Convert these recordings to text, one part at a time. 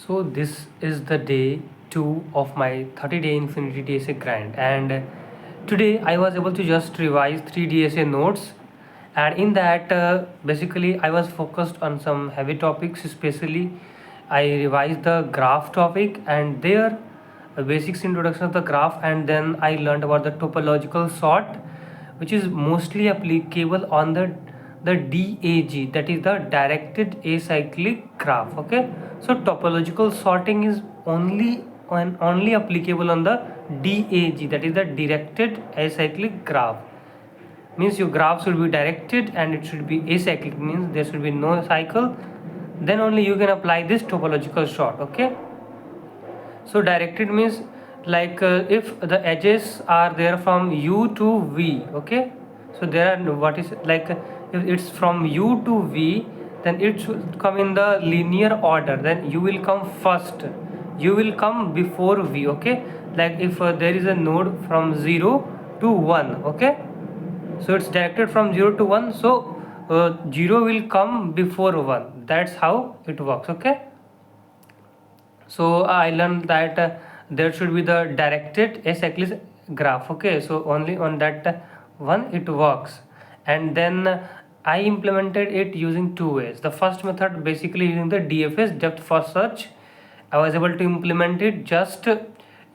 So this is the day 2 of my 30-day Infinity DSA grind, and today I was able to just revise 3 DSA notes, and in that basically I was focused on some heavy topics. Especially I revised the graph topic, and there a basics introduction of the graph, and then I learned about the topological sort, which is mostly applicable on the DAG, that is the directed acyclic graph. Okay, so topological sorting is only applicable on the DAG, that is the directed acyclic graph. Means your graph should be directed and it should be acyclic, means there should be no cycle, then only you can apply this topological sort. Okay, so directed means like if the edges are there from u to v. Okay, so there are what is like if it's from u to v, then it should come in the linear order, then you will come first, you will come before v. Okay, like if there is a node from 0 to 1. Okay, so it's directed from 0 to 1, so 0 will come before 1. That's how it works. Okay, so I learned that there should be the directed acyclic graph. Okay, so only on that one it works, and then I implemented it using two ways. The first method, basically using the DFS, depth first search, I was able to implement it. Just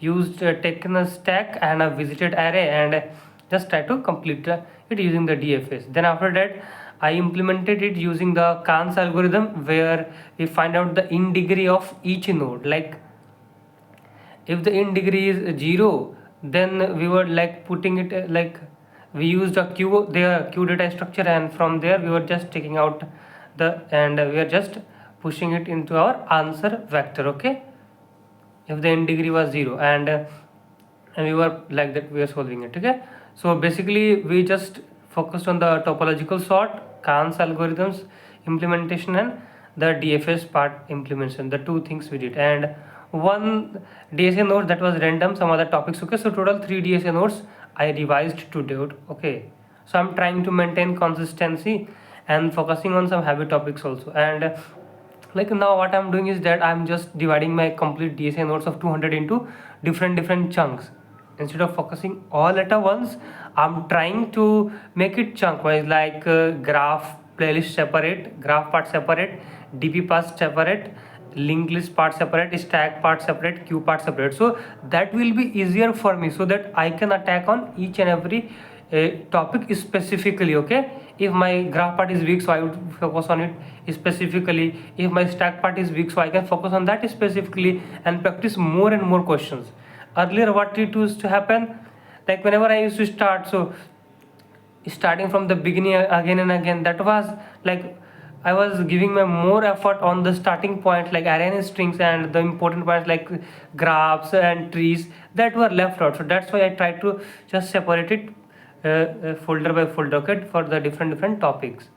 used taken a stack and a visited array and just try to complete it using the DFS. Then after that I implemented it using the Kahn's algorithm, where we find out the in degree of each node. Like if the in degree is 0, then we were like putting it like we used a queue data structure, and from there we were just taking out and we are just pushing it into our answer vector. Okay, if the in degree was 0, and we were like that, we are solving it. Okay, so basically we just focused on the topological sort, Kahn's algorithms implementation, and the DFS part implementation. The two things we did, and one DSA note that was random, some other topics. Okay, so total 3 DSA notes I revised to date. Okay, so I'm trying to maintain consistency and focusing on some heavy topics also. And like now what I'm doing is that I'm just dividing my complete DSA notes of 200 into different chunks. Instead of focusing all at once, I'm trying to make it chunk wise, like graph playlist separate, graph part separate, DP part separate, linked list part separate, stack part separate, queue part separate. So that will be easier for me, so that I can attack on each and every topic specifically. Okay, if my graph part is weak, so I would focus on it specifically. If my stack part is weak, so I can focus on that specifically and practice more and more questions. Earlier what it used to happen, like whenever I used to start, so starting from the beginning again and again, that was like I was giving my more effort on the starting point, like array and strings, and the important points like graphs and trees that were left out. So that's why I tried to just separate it folder by folder. Okay, for the different topics.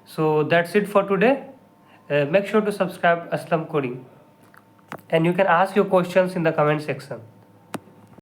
So that's it for today. Make sure to subscribe Aslam Coding, and you can ask your questions in the comment section.